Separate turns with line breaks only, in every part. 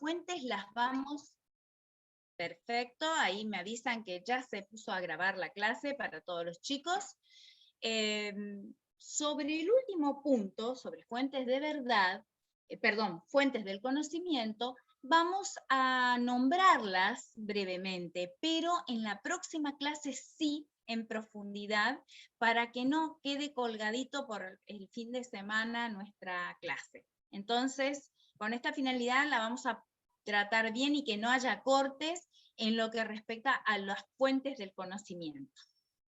fuentes las vamos... Perfecto, ahí me avisan que ya se puso a grabar la clase para todos los chicos. Sobre el último punto, sobre fuentes de verdad, fuentes del conocimiento, vamos a nombrarlas brevemente, pero en la próxima clase sí, en profundidad, para que no quede colgadito por el fin de semana nuestra clase. Entonces, con esta finalidad la vamos a tratar bien y que no haya cortes en lo que respecta a las fuentes del conocimiento,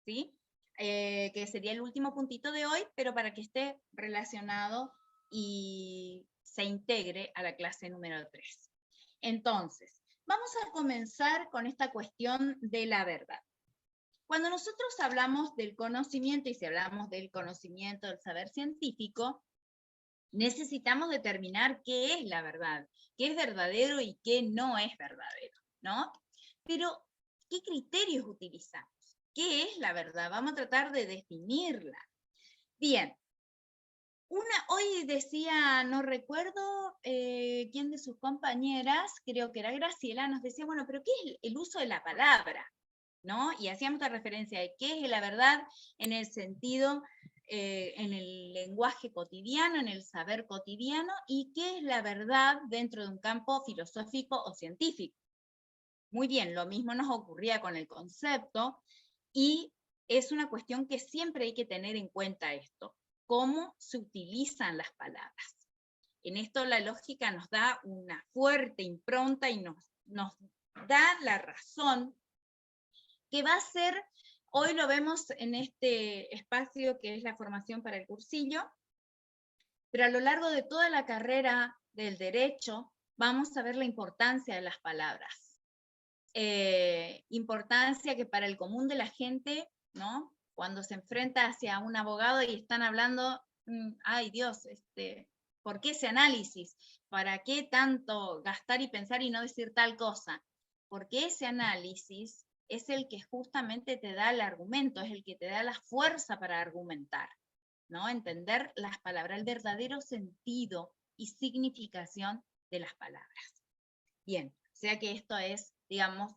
¿sí? Que sería el último puntito de hoy, pero para que esté relacionado y se integre a la clase número 3. Entonces, vamos a comenzar con esta cuestión de la verdad. Cuando nosotros hablamos del conocimiento, y si hablamos del conocimiento, del saber científico, necesitamos determinar qué es la verdad, qué es verdadero y qué no es verdadero, ¿no? Pero, ¿qué criterios utilizamos? ¿Qué es la verdad? Vamos a tratar de definirla. Bien, hoy decía, no recuerdo quién de sus compañeras, creo que era Graciela, nos decía, bueno, pero ¿qué es el uso de la palabra? ¿No? Y hacíamos la referencia de qué es la verdad en el sentido, en el lenguaje cotidiano, en el saber cotidiano, y qué es la verdad dentro de un campo filosófico o científico. Muy bien, lo mismo nos ocurría con el concepto, y es una cuestión que siempre hay que tener en cuenta esto, cómo se utilizan las palabras. En esto la lógica nos da una fuerte impronta y nos da la razón, que va a ser, hoy lo vemos en este espacio que es la formación para el cursillo, pero a lo largo de toda la carrera del derecho vamos a ver la importancia de las palabras. Importancia que para el común de la gente, ¿no? Cuando se enfrenta hacia un abogado y están hablando, ay Dios, ¿por qué ese análisis? ¿Para qué tanto gastar y pensar y no decir tal cosa? Porque ese análisis es el que justamente te da el argumento, es el que te da la fuerza para argumentar, ¿no? Entender las palabras, el verdadero sentido y significación de las palabras. Bien, o sea que esto es, digamos,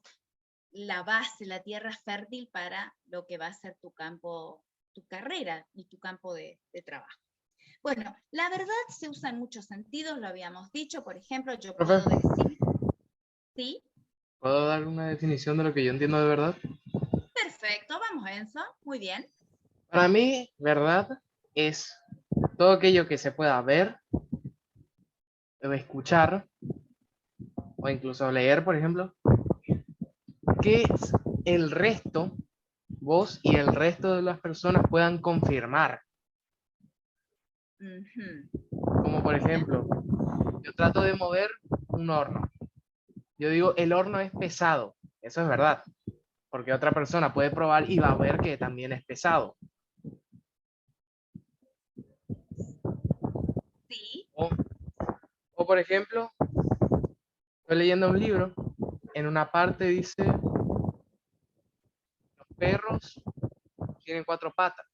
la base, la tierra fértil para lo que va a ser tu campo, tu carrera y tu campo de trabajo. Bueno, la verdad se usa en muchos sentidos, lo habíamos dicho, por ejemplo, yo puedo decir, ¿sí?
¿Puedo dar una definición de lo que yo entiendo de verdad?
Perfecto, vamos Enzo, muy bien.
Para mí, verdad es todo aquello que se pueda ver, o escuchar, o incluso leer, por ejemplo, que el resto, vos y el resto de las personas puedan confirmar. Como por ejemplo, yo trato de mover un horno. Yo digo, el horno es pesado. Eso es verdad. Porque otra persona puede probar y va a ver que también es pesado.
Sí.
O por ejemplo, estoy leyendo un libro, en una parte dice, los perros tienen 4 patas.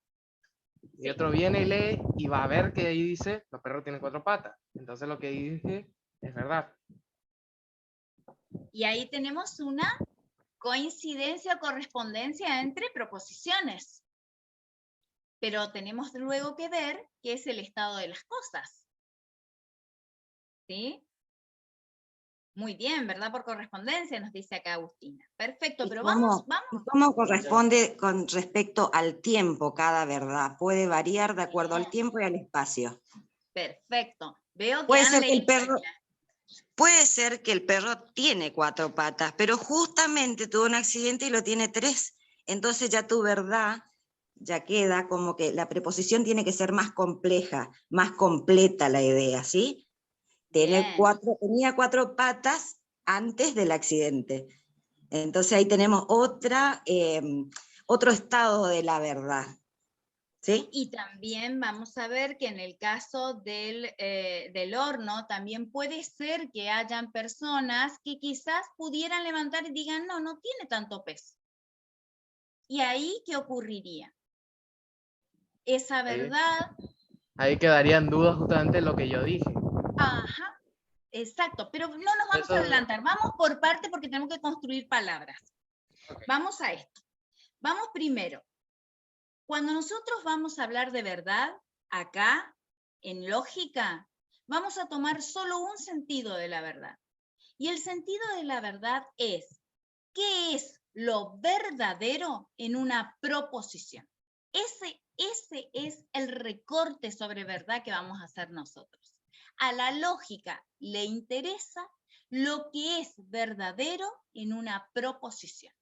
Y
Sí.
otro viene y lee y va a ver que ahí dice, los perros tienen 4 patas. Entonces lo que dije es verdad.
Y ahí tenemos una coincidencia o correspondencia entre proposiciones. Pero tenemos luego que ver qué es el estado de las cosas. ¿Sí? Muy bien, ¿verdad? Por correspondencia, nos dice acá Agustina. Perfecto, pero vamos.
¿Y cómo corresponde con respecto al tiempo cada verdad? Puede variar de acuerdo al tiempo y al espacio.
Perfecto. Veo que
Puede
han
ser que el
leído
perro... Puede ser que el perro tiene 4 patas, pero justamente tuvo un accidente y lo tiene 3. Entonces ya tu verdad ya queda como que la preposición tiene que ser más compleja, más completa la idea, ¿sí? Tenía 4 patas antes del accidente. Entonces ahí tenemos otro estado de la verdad. ¿Sí?
Y también vamos a ver que en el caso del horno, también puede ser que hayan personas que quizás pudieran levantar y digan, no, no tiene tanto peso. ¿Y ahí qué ocurriría? Esa verdad...
Ahí quedaría en duda justamente lo que yo dije.
Ajá. Exacto, pero no nos vamos
Eso-
a adelantar. Vamos por parte porque tenemos que construir palabras.
Ok.
Vamos a esto. Vamos primero. Cuando nosotros vamos a hablar de verdad, acá, en lógica, vamos a tomar solo un sentido de la verdad. Y el sentido de la verdad es, ¿qué es lo verdadero en una proposición? Ese es el recorte sobre verdad que vamos a hacer nosotros. A la lógica le interesa lo que es verdadero en una proposición.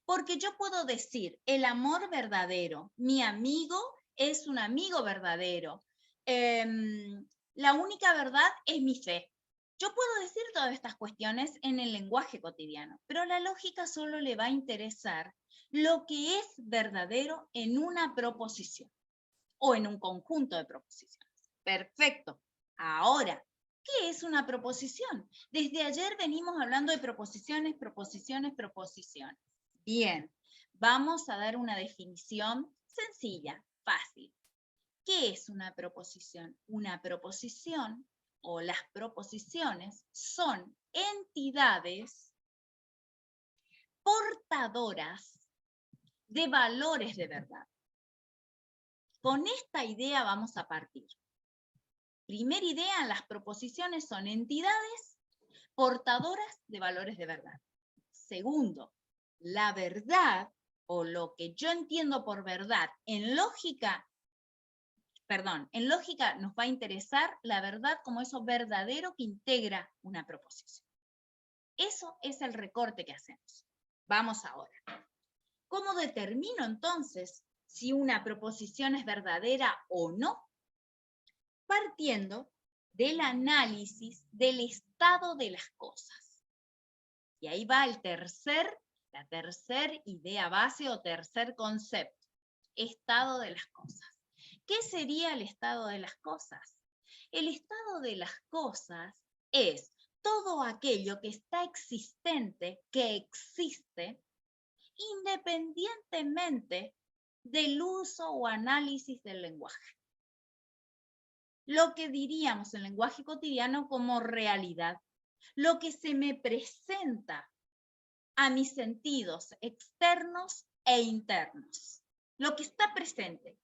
Porque yo puedo decir, el amor verdadero, mi amigo es un amigo verdadero, la única verdad es mi fe. Yo puedo decir todas estas cuestiones en el lenguaje cotidiano, pero a la lógica solo le va a interesar lo que es verdadero en una proposición o en un conjunto de proposiciones. Perfecto. Ahora, ¿qué es una proposición? Desde ayer venimos hablando de proposiciones, proposiciones, proposiciones. Bien, vamos a dar una definición sencilla, fácil. ¿Qué es una proposición? Una proposición o las proposiciones son entidades portadoras de valores de verdad. Con esta idea vamos a partir. Primera idea, las proposiciones son entidades portadoras de valores de verdad. Segundo, la verdad o lo que yo entiendo por verdad en lógica nos va a interesar la verdad como eso verdadero que integra una proposición. Eso es el recorte que hacemos. Vamos ahora. ¿Cómo determino entonces si una proposición es verdadera o no? Partiendo del análisis del estado de las cosas. Y ahí va la tercera idea base o tercer concepto, estado de las cosas. ¿Qué sería el estado de las cosas? El estado de las cosas es todo aquello que está existente, que existe, independientemente del uso o análisis del lenguaje. Lo que diríamos en lenguaje cotidiano como realidad, lo que se me presenta a mis sentidos externos e internos, lo que está presente,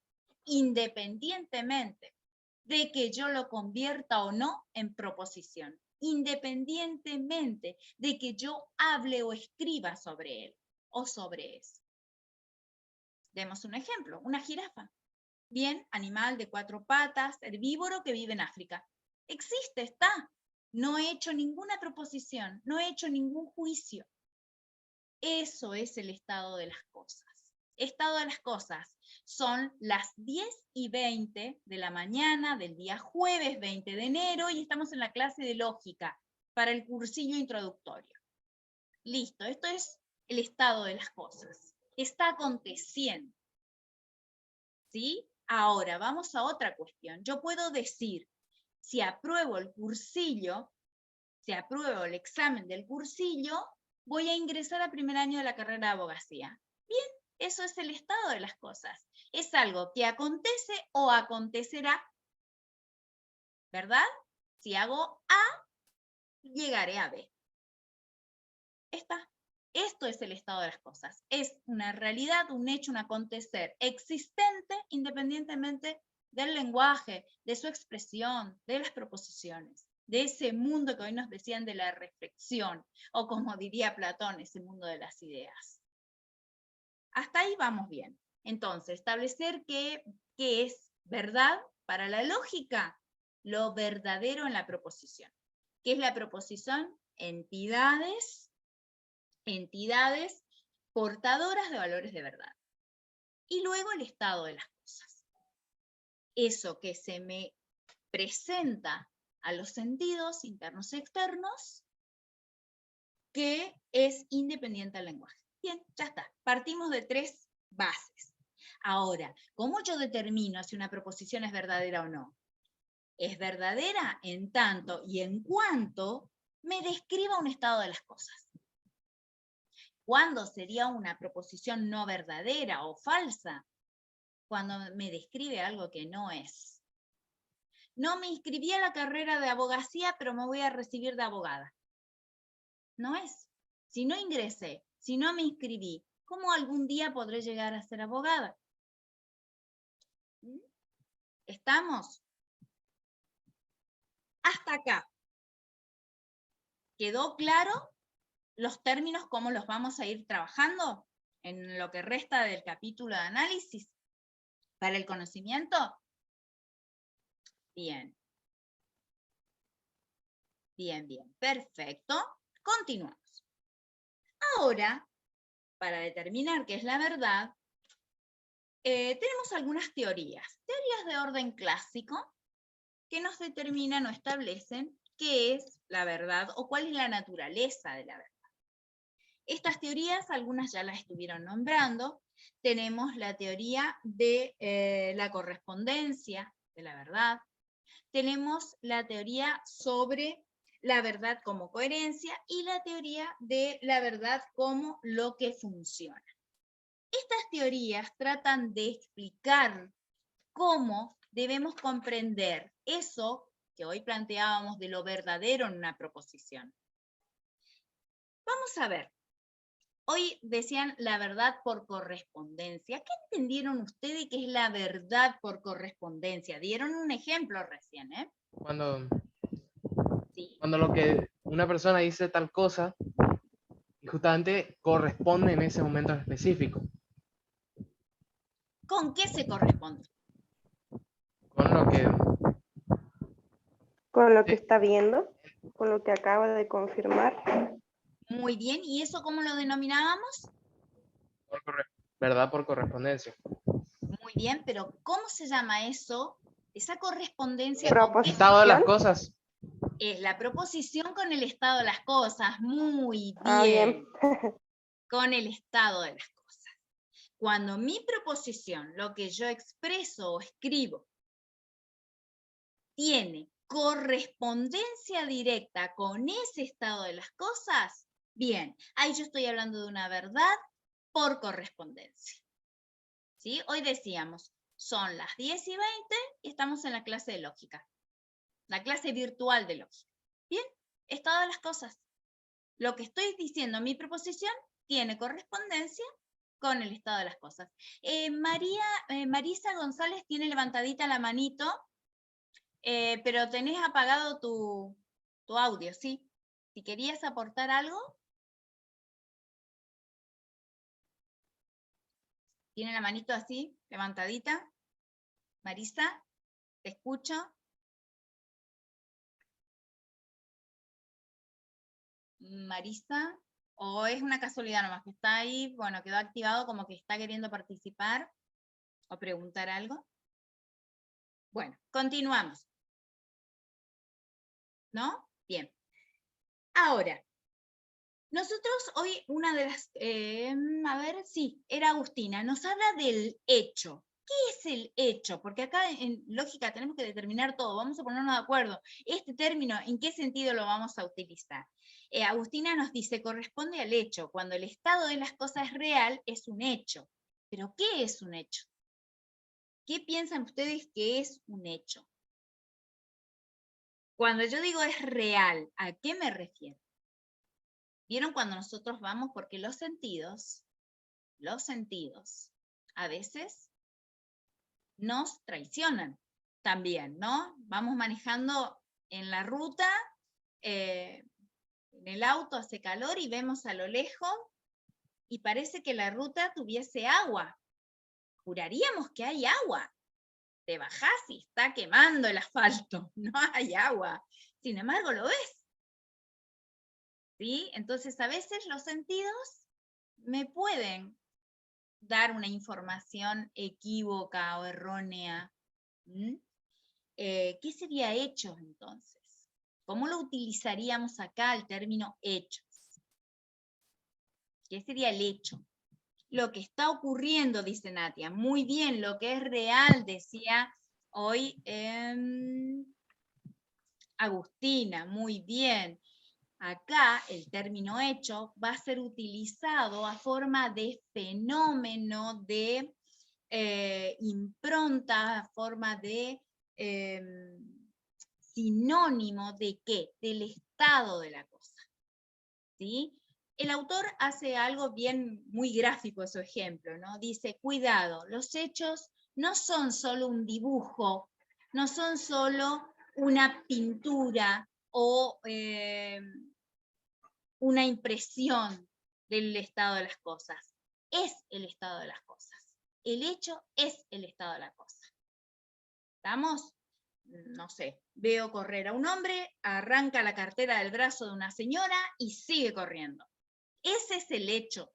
independientemente de que yo lo convierta o no en proposición, independientemente de que yo hable o escriba sobre él o sobre eso. Demos un ejemplo, una jirafa. Bien, animal de 4 patas, herbívoro que vive en África. Existe, está. No he hecho ninguna proposición, no he hecho ningún juicio. Eso es el estado de las cosas. Estado de las cosas son las 10:20 de la mañana del día jueves 20 de enero y estamos en la clase de lógica para el cursillo introductorio. Listo, esto es el estado de las cosas. Está aconteciendo. ¿Sí? Ahora, vamos a otra cuestión. Yo puedo decir, si apruebo el cursillo, si apruebo el examen del cursillo, voy a ingresar a primer año de la carrera de abogacía. Bien, eso es el estado de las cosas. Es algo que acontece o acontecerá, ¿verdad? Si hago A, llegaré a B. Esto es el estado de las cosas. Es una realidad, un hecho, un acontecer existente independientemente del lenguaje, de su expresión, de las proposiciones, de ese mundo que hoy nos decían de la reflexión, o como diría Platón, ese mundo de las ideas. Hasta ahí vamos bien. Entonces, establecer qué es verdad para la lógica, lo verdadero en la proposición. ¿Qué es la proposición? Entidades portadoras de valores de verdad. Y luego el estado de las cosas. Eso que se me presenta a los sentidos internos y externos, que es independiente del lenguaje. Bien, ya está. Partimos de 3 bases. Ahora, ¿cómo yo determino si una proposición es verdadera o no? Es verdadera en tanto y en cuanto me describa un estado de las cosas. ¿Cuándo sería una proposición no verdadera o falsa? Cuando me describe algo que no es. no me inscribí a la carrera de abogacía, pero me voy a recibir de abogada. No es. Si no ingresé, si no me inscribí, ¿cómo algún día podré llegar a ser abogada? ¿Estamos? Hasta acá. ¿Quedó claro los términos, cómo los vamos a ir trabajando en lo que resta del capítulo de análisis para el conocimiento? Bien. Bien, bien. Perfecto. Continuamos. Ahora, para determinar qué es la verdad, tenemos algunas teorías. Teorías de orden clásico que nos determinan o establecen qué es la verdad o cuál es la naturaleza de la verdad. Estas teorías, algunas ya las estuvieron nombrando. Tenemos la teoría de la correspondencia de la verdad. Tenemos la teoría sobre la verdad como coherencia y la teoría de la verdad como lo que funciona. Estas teorías tratan de explicar cómo debemos comprender eso que hoy planteábamos de lo verdadero en una proposición. Vamos a ver. Hoy decían la verdad por correspondencia. ¿Qué entendieron ustedes que es la verdad por correspondencia? Dieron un ejemplo recién, ¿eh?
Cuando
Sí.
lo que una persona dice tal cosa y justamente corresponde en ese momento específico.
¿Con qué se corresponde?
Con lo que...
Con lo que está viendo, con lo que acaba de confirmar.
Muy bien. ¿Y eso cómo lo denominábamos?
Verdad por correspondencia.
Muy bien, pero ¿cómo se llama eso? Esa correspondencia.
Proposición.
Estado de las cosas.
Es la proposición con el estado de las cosas. Muy bien.
Ah, bien.
Con el estado de las cosas. Cuando mi proposición, lo que yo expreso o escribo, tiene correspondencia directa con ese estado de las cosas, bien, ahí yo estoy hablando de una verdad por correspondencia. ¿Sí? Hoy decíamos, son las 10:20 y estamos en la clase de lógica, la clase virtual de lógica. Bien, estado de las cosas. Lo que estoy diciendo, mi proposición, tiene correspondencia con el estado de las cosas. Marisa González tiene levantadita la manito, pero tenés apagado tu audio, ¿sí? Si querías aportar algo. ¿Tiene la manito así, levantadita? Marisa, ¿te escucho? Marisa, o es una casualidad nomás que está ahí, bueno, quedó activado como que está queriendo participar o preguntar algo. Bueno, continuamos. ¿No? Bien. Ahora, nosotros hoy una de las, era Agustina, nos habla del hecho. ¿Qué es el hecho? Porque acá en lógica tenemos que determinar todo, vamos a ponernos de acuerdo. Este término, ¿en qué sentido lo vamos a utilizar? Agustina nos dice, corresponde al hecho. Cuando el estado de las cosas es real, es un hecho. ¿Pero qué es un hecho? ¿Qué piensan ustedes que es un hecho? Cuando yo digo es real, ¿a qué me refiero? ¿Vieron cuando nosotros vamos? Porque los sentidos, a veces nos traicionan también, ¿no? Vamos manejando en la ruta, en el auto hace calor y vemos a lo lejos y parece que la ruta tuviese agua. Juraríamos que hay agua. Te bajás y está quemando el asfalto, no hay agua. Sin embargo, lo ves. ¿Sí? Entonces, a veces los sentidos me pueden dar una información equívoca o errónea. ¿Qué sería hechos entonces? ¿Cómo lo utilizaríamos acá el término hechos? ¿Qué sería el hecho? Lo que está ocurriendo, dice Natia. Muy bien, lo que es real, decía hoy Agustina. Muy bien. Acá el término hecho va a ser utilizado a forma de fenómeno, de impronta, a forma de sinónimo de ¿qué? Del estado de la cosa. ¿Sí? El autor hace algo bien, muy gráfico su ejemplo, ¿no? Dice, cuidado, los hechos no son solo un dibujo, no son solo una pintura o una impresión del estado de las cosas. Es el estado de las cosas. El hecho es el estado de la cosa. ¿Estamos? No sé, veo correr a un hombre, arranca la cartera del brazo de una señora y sigue corriendo. Ese es el hecho.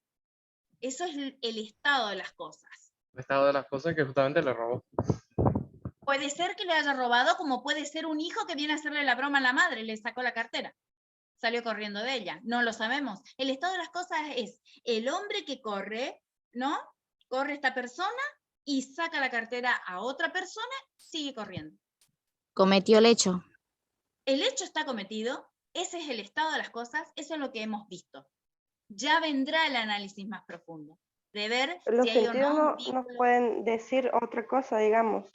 Eso es el estado de las cosas.
El estado de las cosas que justamente le robó.
Puede ser que le haya robado, como puede ser un hijo que viene a hacerle la broma a la madre, le sacó la cartera. Salió corriendo de ella. No lo sabemos. El estado de las cosas es el hombre que corre, ¿no? Corre esta persona y saca la cartera a otra persona, sigue corriendo.
Cometió el hecho.
El hecho está cometido, ese es el estado de las cosas, eso es lo que hemos visto. Ya vendrá el análisis más profundo, de ver
Los
si hay o
sentidos
no un
no nos
vínculo.
pueden decir otra cosa, digamos.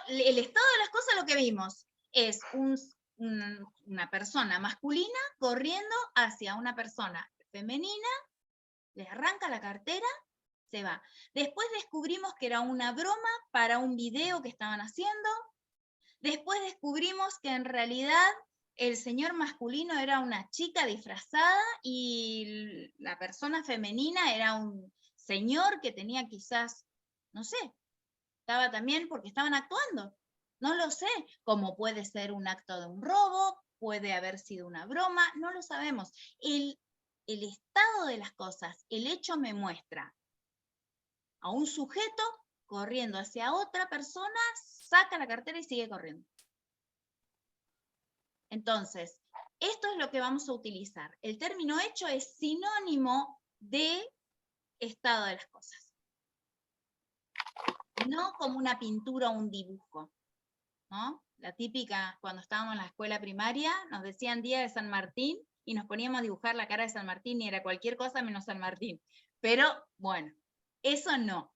El estado de las cosas lo que vimos es una persona masculina corriendo hacia una persona femenina, le arranca la cartera, se va. Después descubrimos que era una broma para un video que estaban haciendo. Después descubrimos que en realidad el señor masculino era una chica disfrazada y la persona femenina era un señor que tenía quizás, no sé, estaba también porque estaban actuando. No lo sé, como puede ser un acto de un robo, puede haber sido una broma, no lo sabemos. El estado de las cosas, el hecho me muestra a un sujeto corriendo hacia otra persona, saca la cartera y sigue corriendo. Entonces, esto es lo que vamos a utilizar. El término hecho es sinónimo de estado de las cosas. No como una pintura o un dibujo, ¿no? La típica, cuando estábamos en la escuela primaria, nos decían Día de San Martín y nos poníamos a dibujar la cara de San Martín y era cualquier cosa menos San Martín. Pero, bueno, eso no.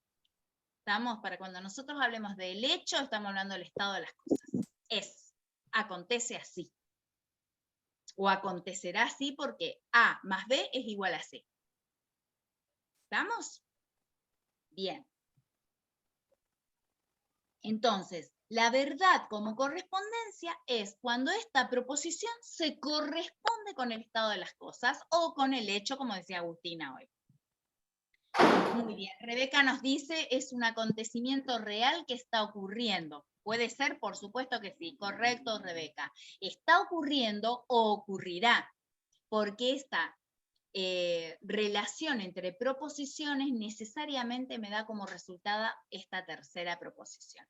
Para cuando nosotros hablemos del hecho, estamos hablando del estado de las cosas. Acontece así. O acontecerá así porque A más B es igual a C. ¿Estamos? Bien. Entonces, la verdad como correspondencia es cuando esta proposición se corresponde con el estado de las cosas o con el hecho, como decía Agustina hoy. Muy bien. Rebeca nos dice, es un acontecimiento real que está ocurriendo. Puede ser, por supuesto que sí. Correcto, Rebeca. Está ocurriendo o ocurrirá, porque esta relación entre proposiciones necesariamente me da como resultado esta tercera proposición.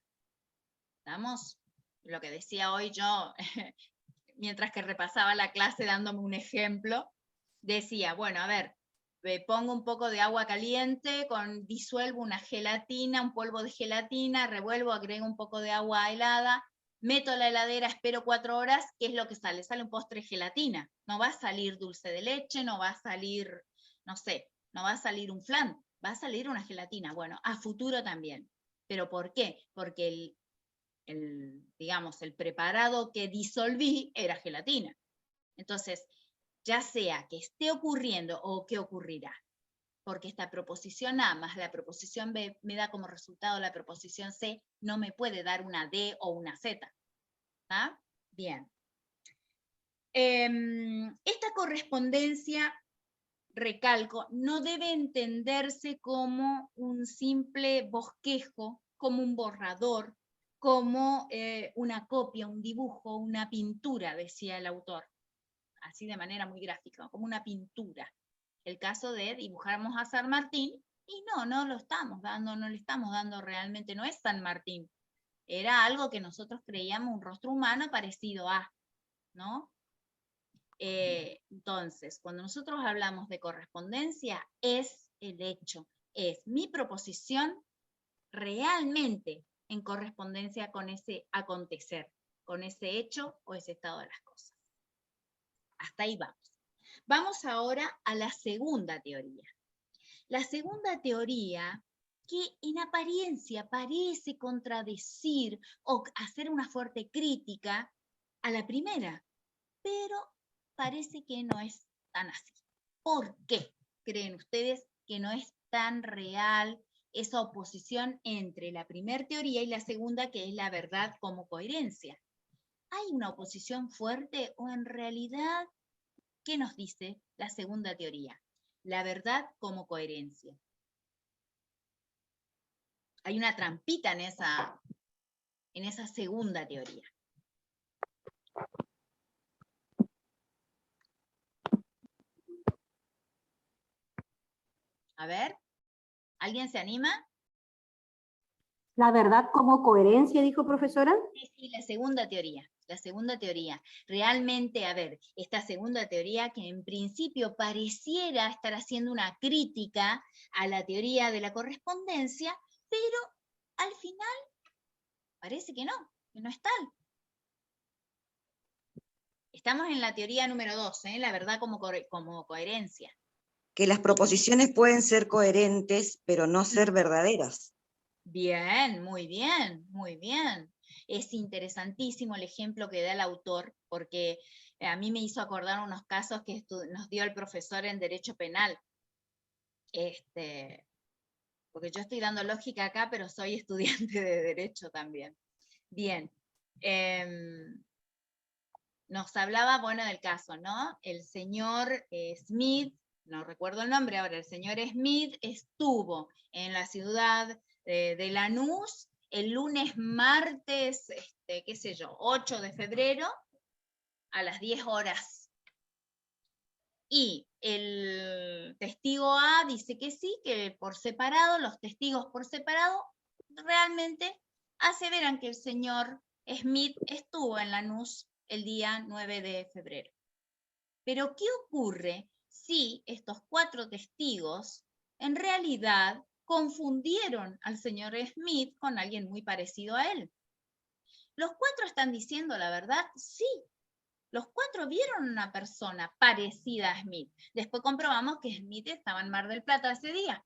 ¿Estamos? Lo que decía hoy yo, mientras que repasaba la clase dándome un ejemplo, decía, bueno, a ver, pongo un poco de agua caliente, disuelvo una gelatina, un polvo de gelatina, revuelvo, agrego un poco de agua helada, meto la heladera, espero 4 horas, ¿qué es lo que sale? Sale un postre de gelatina. No va a salir dulce de leche, no va a salir, no sé, no va a salir un flan, va a salir una gelatina. Bueno, a futuro también. ¿Pero por qué? Porque digamos, el preparado que disolví era gelatina. Entonces, ya sea que esté ocurriendo o que ocurrirá, porque esta proposición A más la proposición B me da como resultado la proposición C, no me puede dar una D o una Z. ¿Ah? Bien. Esta correspondencia, recalco, no debe entenderse como un simple bosquejo, como un borrador, como una copia, un dibujo, una pintura, decía el autor. Así de manera muy gráfica, como una pintura. El caso de dibujáramos a San Martín, y no lo estamos dando, no le estamos dando realmente, no es San Martín. Era algo que nosotros creíamos un rostro humano parecido a, ¿no? Entonces, cuando nosotros hablamos de correspondencia, es el hecho, es mi proposición realmente en correspondencia con ese acontecer, con ese hecho o ese estado de las cosas. Hasta ahí vamos. Vamos ahora a la segunda teoría. La segunda teoría que en apariencia parece contradecir o hacer una fuerte crítica a la primera, pero parece que no es tan así. ¿Por qué creen ustedes que no es tan real esa oposición entre la primera teoría y la segunda, que es la verdad como coherencia? ¿Hay una oposición fuerte o en realidad qué nos dice la segunda teoría? La verdad como coherencia. Hay una trampita en esa segunda teoría. A ver, ¿alguien se anima?
La verdad como coherencia, dijo profesora.
Sí, la segunda teoría. La segunda teoría. Realmente, a ver, esta segunda teoría que en principio pareciera estar haciendo una crítica a la teoría de la correspondencia, pero al final parece que no es tal. Estamos en la teoría número 2, la verdad como coherencia.
Que las proposiciones pueden ser coherentes, pero no ser verdaderas.
Bien, muy bien, muy bien. Es interesantísimo el ejemplo que da el autor, porque a mí me hizo acordar unos casos que nos dio el profesor en Derecho Penal. Porque yo estoy dando lógica acá, pero soy estudiante de Derecho también. Bien. Nos hablaba, bueno, del caso, ¿no? El señor Smith, no recuerdo el nombre ahora, el señor Smith estuvo en la ciudad de Lanús el lunes, martes, qué sé yo, 8 de febrero, a las 10 horas. Y el testigo A dice que sí, que por separado, los testigos por separado, realmente aseveran que el señor Smith estuvo en Lanús el día 9 de febrero. Pero, ¿qué ocurre si estos 4 testigos en realidad confundieron al señor Smith con alguien muy parecido a él? ¿Los 4 están diciendo la verdad? Sí. Los 4 vieron una persona parecida a Smith. Después comprobamos que Smith estaba en Mar del Plata ese día.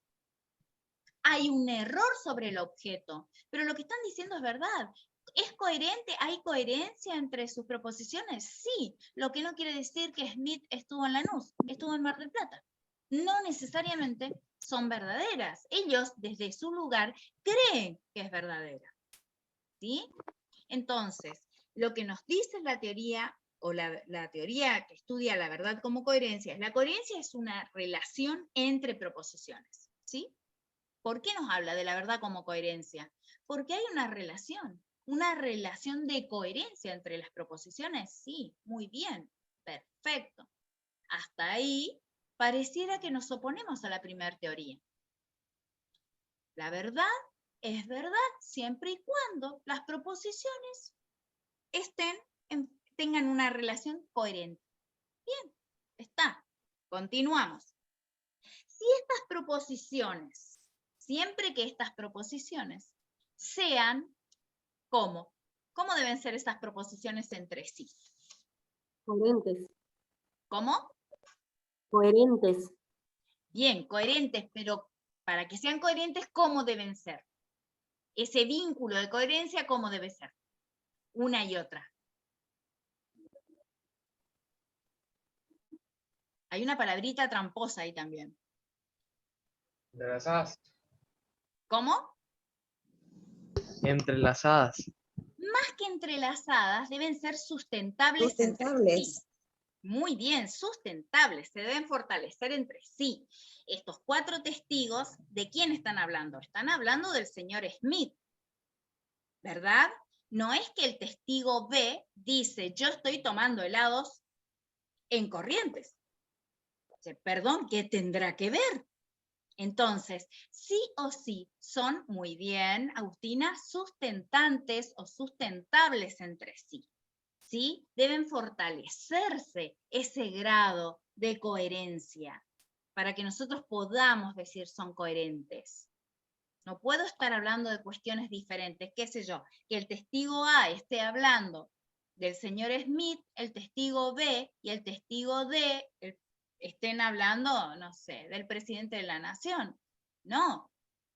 Hay un error sobre el objeto, pero lo que están diciendo es verdad. ¿Es coherente? ¿Hay coherencia entre sus proposiciones? Sí, lo que no quiere decir que Smith estuvo en Lanús, estuvo en Mar del Plata. No necesariamente son verdaderas. Ellos, desde su lugar, creen que es verdadera. ¿Sí? Entonces, lo que nos dice la teoría, o la teoría que estudia la verdad como coherencia, es la coherencia es una relación entre proposiciones. ¿Sí? ¿Por qué nos habla de la verdad como coherencia? Porque hay una relación de coherencia entre las proposiciones. Sí, muy bien, perfecto. Hasta ahí pareciera que nos oponemos a la primera teoría. La verdad es verdad siempre y cuando las proposiciones tengan una relación coherente. Bien, está. Continuamos. Si estas proposiciones, siempre que estas proposiciones sean, ¿cómo? ¿Cómo deben ser estas proposiciones entre sí?
Coherentes.
¿Cómo?
Coherentes.
Bien, coherentes, pero para que sean coherentes, ¿cómo deben ser? Ese vínculo de coherencia, ¿cómo debe ser? Una y otra. Hay una palabrita tramposa ahí también.
Entrelazadas.
¿Cómo?
Entrelazadas.
Más que entrelazadas, deben ser sustentables.
Sustentables.
Entre sí. Muy bien, sustentables, se deben fortalecer entre sí. Estos 4 testigos, ¿de quién están hablando? Están hablando del señor Smith, ¿verdad? No es que el testigo B dice, yo estoy tomando helados en Corrientes. Perdón, ¿qué tendrá que ver? Entonces, sí o sí son muy bien, Agustina, sustentantes o sustentables entre sí. ¿Sí? Deben fortalecerse ese grado de coherencia para que nosotros podamos decir son coherentes. No puedo estar hablando de cuestiones diferentes, qué sé yo, que el testigo A esté hablando del señor Smith, el testigo B y el testigo D estén hablando, no sé, del presidente de la nación. No,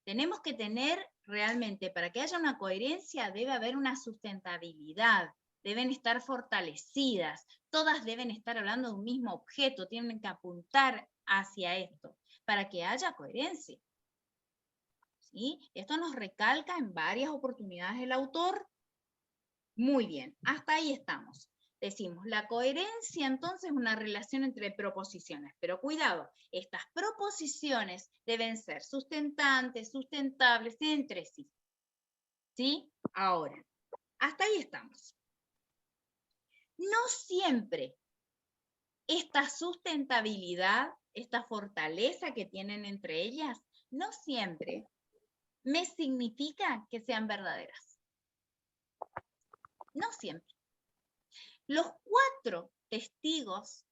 Tenemos que tener realmente, para que haya una coherencia, debe haber una sustentabilidad, deben estar fortalecidas, todas deben estar hablando de un mismo objeto, tienen que apuntar hacia esto, para que haya coherencia. ¿Sí? Esto nos recalca en varias oportunidades el autor. Muy bien, hasta ahí estamos. Decimos, la coherencia entonces es una relación entre proposiciones, pero cuidado, estas proposiciones deben ser sustentantes, sustentables entre sí. ¿Sí? Ahora, hasta ahí estamos. No siempre esta sustentabilidad, esta fortaleza que tienen entre ellas, no siempre me significa que sean verdaderas. No siempre. Los 4 testigos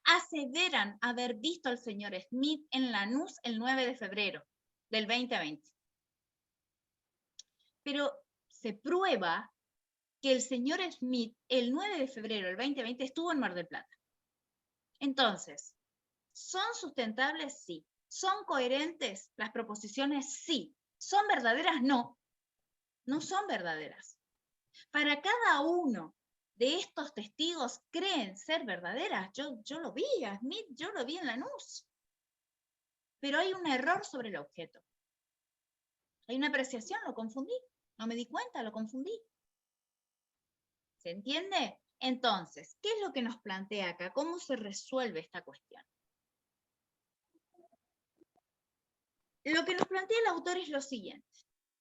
aseveran haber visto al señor Smith en Lanús el 9 de febrero del 2020. Pero se prueba que el señor Smith el 9 de febrero del 2020 estuvo en Mar del Plata. Entonces, ¿son sustentables? Sí. ¿Son coherentes las proposiciones? Sí. ¿Son verdaderas? No. No son verdaderas. Para cada uno de estos testigos creen ser verdaderas. Yo lo vi a Smith, yo lo vi en Lanús. Pero hay un error sobre el objeto. Hay una apreciación, lo confundí. No me di cuenta, lo confundí. ¿Se entiende? Entonces, ¿qué es lo que nos plantea acá? ¿Cómo se resuelve esta cuestión? Lo que nos plantea el autor es lo siguiente.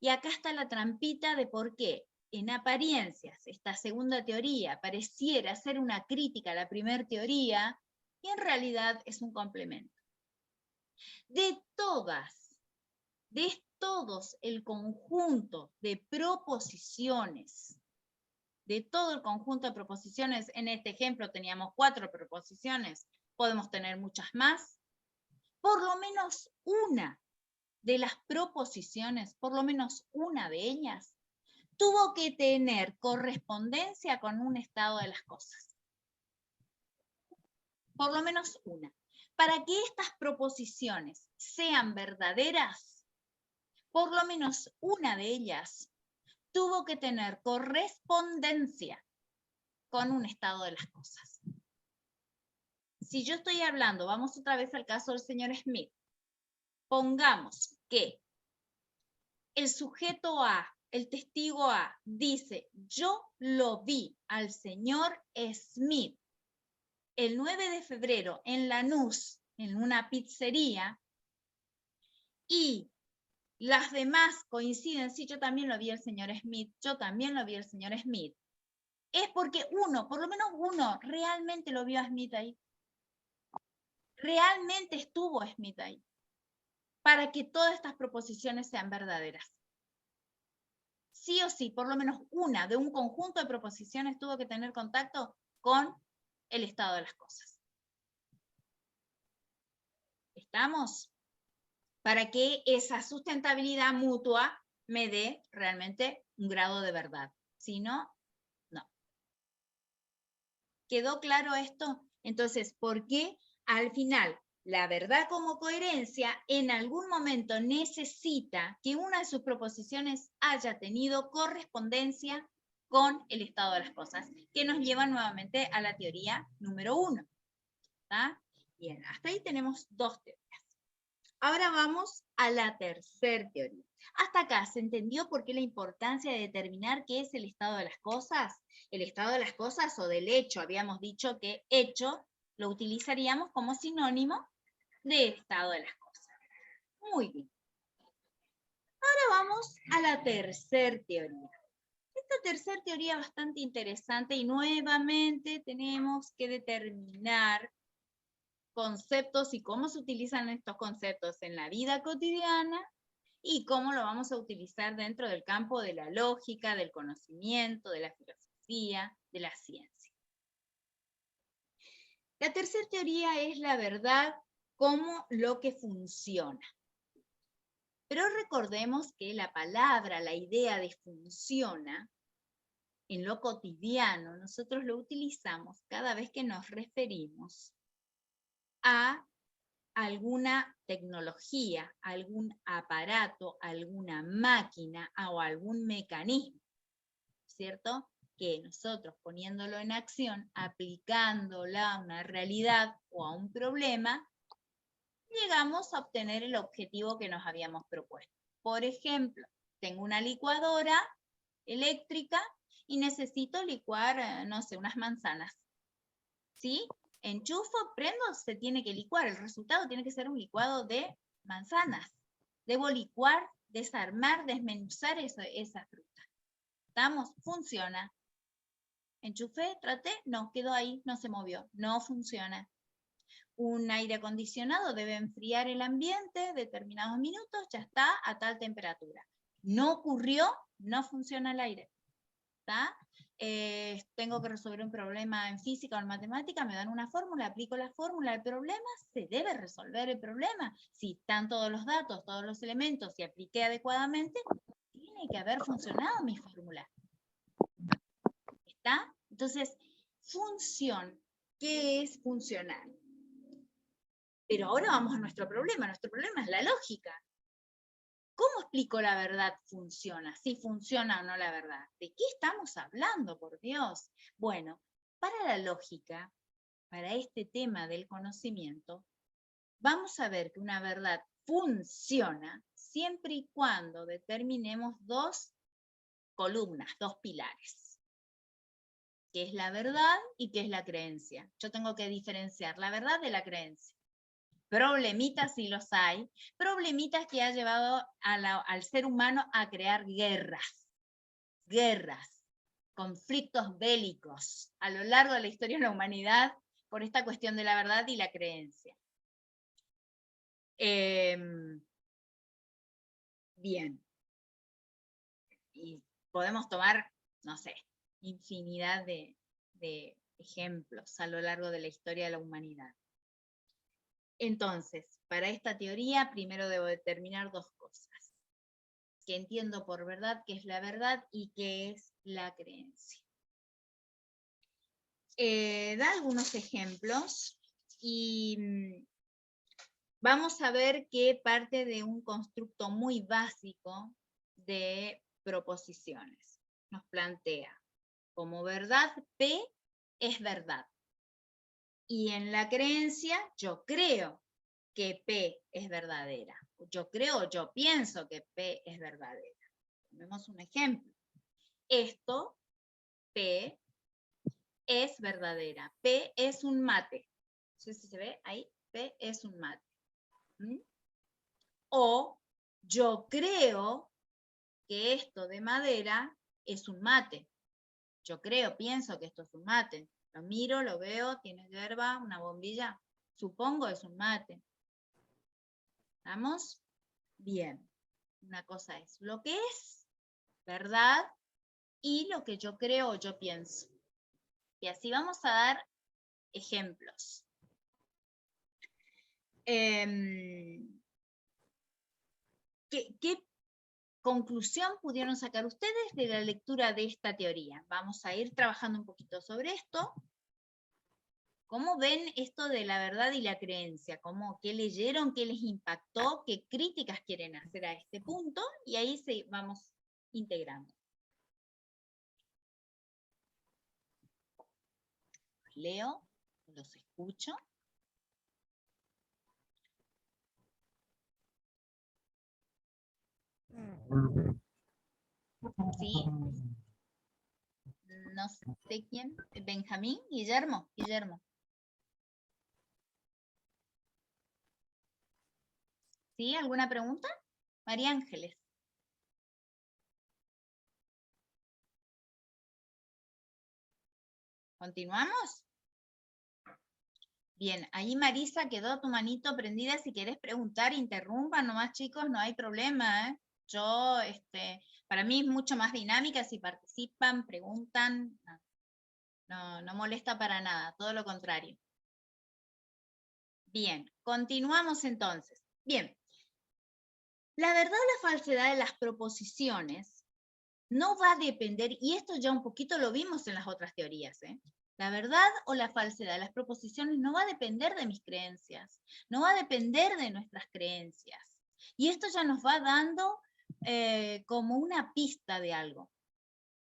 Y acá está la trampita de por qué en apariencias esta segunda teoría pareciera ser una crítica a la primera teoría y en realidad es un complemento. De todos el conjunto de proposiciones, de todo el conjunto de proposiciones, en este ejemplo teníamos 4 proposiciones, podemos tener muchas más, por lo menos una de las proposiciones, por lo menos una de ellas, tuvo que tener correspondencia con un estado de las cosas. Por lo menos una. Para que estas proposiciones sean verdaderas, por lo menos una de ellas tuvo que tener correspondencia con un estado de las cosas. Si yo estoy hablando, vamos otra vez al caso del señor Smith, pongamos que el sujeto A, el testigo A, dice, yo lo vi al señor Smith el 9 de febrero en Lanús, en una pizzería, y las demás coinciden, sí, yo también lo vi al señor Smith, yo también lo vi al señor Smith, es porque uno, por lo menos uno, realmente lo vio a Smith ahí. Realmente estuvo Smith ahí, para que todas estas proposiciones sean verdaderas. Sí o sí, por lo menos una de un conjunto de proposiciones tuvo que tener contacto con el estado de las cosas. ¿Estamos? Para que esa sustentabilidad mutua me dé realmente un grado de verdad. Si no, no. ¿Quedó claro esto? Entonces, ¿por qué al final la verdad como coherencia en algún momento necesita que una de sus proposiciones haya tenido correspondencia con el estado de las cosas, que nos lleva nuevamente a la teoría número 1? ¿Está? Bien, hasta ahí tenemos 2 teorías. Ahora vamos a la tercera teoría. Hasta acá, ¿se entendió por qué la importancia de determinar qué es el estado de las cosas? El estado de las cosas o del hecho. Habíamos dicho que hecho lo utilizaríamos como sinónimo de estado de las cosas. Muy bien. Ahora vamos a la tercera teoría. Esta tercera teoría es bastante interesante y nuevamente tenemos que determinar conceptos y cómo se utilizan estos conceptos en la vida cotidiana y cómo lo vamos a utilizar dentro del campo de la lógica, del conocimiento, de la filosofía, de la ciencia. La tercera teoría es la verdad como lo que funciona. Pero recordemos que la palabra, la idea de funciona, en lo cotidiano, nosotros lo utilizamos cada vez que nos referimos a alguna tecnología, algún aparato, alguna máquina o algún mecanismo, ¿cierto? Que nosotros poniéndolo en acción, aplicándola a una realidad o a un problema, llegamos a obtener el objetivo que nos habíamos propuesto. Por ejemplo, tengo una licuadora eléctrica y necesito licuar, no sé, unas manzanas. ¿Sí? Enchufo, prendo, se tiene que licuar. El resultado tiene que ser un licuado de manzanas. Debo licuar, desarmar, desmenuzar esa fruta. ¿Estamos? Funciona. Enchufé, traté, no, quedó ahí, no se movió. No funciona. Un aire acondicionado debe enfriar el ambiente determinados minutos, ya está a tal temperatura. No ocurrió, no funciona el aire. ¿Está? Tengo que resolver un problema en física o en matemática, me dan una fórmula, aplico la fórmula, el problema, se debe resolver el problema. Si están todos los datos, todos los elementos, y apliqué adecuadamente, tiene que haber funcionado mi fórmula. ¿Está? Entonces, función, ¿qué es funcionar? Pero ahora vamos a nuestro problema es la lógica. ¿Cómo explico la verdad funciona? Si funciona o no la verdad. ¿De qué estamos hablando, por Dios? Bueno, para la lógica, para este tema del conocimiento, vamos a ver que una verdad funciona siempre y cuando determinemos dos columnas, dos pilares. ¿Qué es la verdad y qué es la creencia? Yo tengo que diferenciar la verdad de la creencia. Problemitas si los hay, problemitas que ha llevado al ser humano a crear guerras, conflictos bélicos a lo largo de la historia de la humanidad por esta cuestión de la verdad y la creencia. Bien. Y podemos tomar, no sé, infinidad de ejemplos a lo largo de la historia de la humanidad. Entonces, para esta teoría, primero debo determinar dos cosas. Que entiendo por verdad qué es la verdad y qué es la creencia. Da algunos ejemplos y vamos a ver que parte de un constructo muy básico de proposiciones. Nos plantea como verdad P es verdad. Y en la creencia, yo creo que P es verdadera. Yo pienso que P es verdadera. Tomemos un ejemplo. Esto, P, es verdadera. P es un mate. No sé si se ve ahí. P es un mate. O yo creo que esto de madera es un mate. Yo pienso que esto es un mate. Lo miro, lo veo, tiene hierba, una bombilla. Supongo es un mate. ¿Estamos? Bien. Una cosa es lo que es verdad y lo que yo creo o yo pienso. Y así vamos a dar ejemplos. ¿Qué conclusión pudieron sacar ustedes de la lectura de esta teoría? Vamos a ir trabajando un poquito sobre esto. ¿Cómo ven esto de la verdad y la creencia? ¿Qué leyeron? ¿Qué les impactó? ¿Qué críticas quieren hacer a este punto? Y ahí vamos integrando. Leo, los escucho. ¿Sí? No sé quién. Benjamín, Guillermo. ¿Sí? ¿Alguna pregunta? María Ángeles. ¿Continuamos? Bien, ahí Marisa quedó tu manito prendida. Si querés preguntar, interrumpan nomás, chicos, no hay problema, ¿eh? Yo, para mí es mucho más dinámica si participan, preguntan. No molesta para nada, todo lo contrario. Bien, continuamos entonces. Bien, la verdad o la falsedad de las proposiciones no va a depender, y esto ya un poquito lo vimos en las otras teorías, La verdad o la falsedad, las proposiciones no va a depender de mis creencias, no va a depender de nuestras creencias. Y esto ya nos va dando como una pista de algo.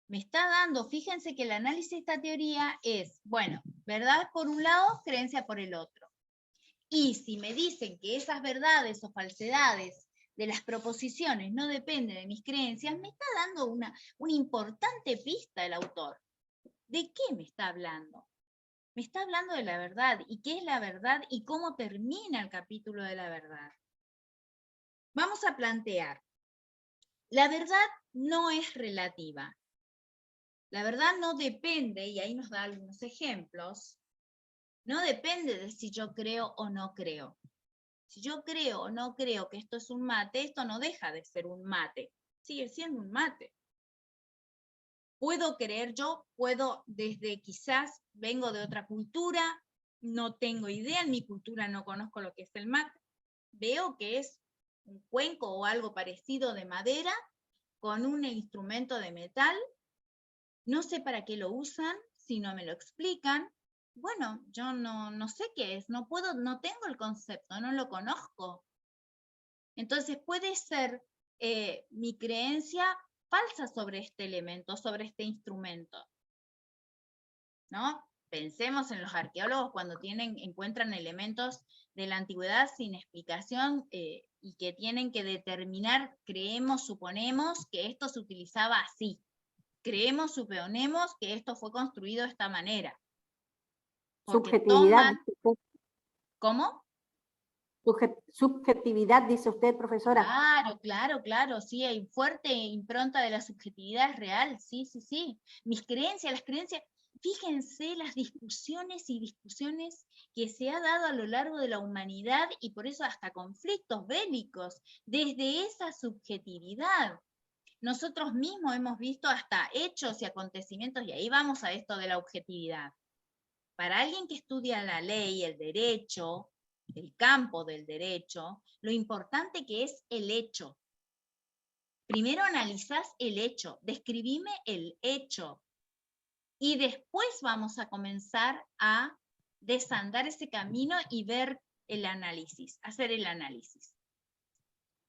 Me está dando, fíjense que el análisis de esta teoría es, bueno, verdad por un lado, creencia por el otro. Y si me dicen que esas verdades o falsedades de las proposiciones no dependen de mis creencias, me está dando una importante pista el autor. ¿De qué me está hablando? Me está hablando de la verdad. ¿Y qué es la verdad? ¿Y cómo termina el capítulo de la verdad? Vamos a plantear. La verdad no es relativa. La verdad no depende, y ahí nos da algunos ejemplos, no depende de si yo creo o no creo. Si yo creo o no creo que esto es un mate, esto no deja de ser un mate. Sigue siendo un mate. Puedo creer yo, puedo desde quizás vengo de otra cultura, no tengo idea, en mi cultura no conozco lo que es el mate. Veo que es un cuenco o algo parecido de madera con un instrumento de metal. No sé para qué lo usan, si no me lo explican. Bueno, yo no sé qué es, no tengo el concepto, no lo conozco. Entonces puede ser mi creencia falsa sobre este elemento, sobre este instrumento, ¿no? Pensemos en los arqueólogos cuando encuentran elementos de la antigüedad sin explicación y que tienen que determinar, creemos, suponemos que esto se utilizaba así. Creemos, suponemos que esto fue construido de esta manera. Porque
Subjetividad.
¿Cómo?
Subjetividad, dice usted, profesora.
Claro, sí, hay fuerte impronta de la subjetividad, es real, sí. Mis creencias, las creencias, fíjense las discusiones y discusiones que se ha dado a lo largo de la humanidad y por eso hasta conflictos bélicos, desde esa subjetividad. Nosotros mismos hemos visto hasta hechos y acontecimientos, y ahí vamos a esto de la objetividad. Para alguien que estudia la ley, el derecho, el campo del derecho, lo importante que es el hecho. Primero analizás el hecho, describime el hecho, y después vamos a comenzar a desandar ese camino y ver el análisis, hacer el análisis.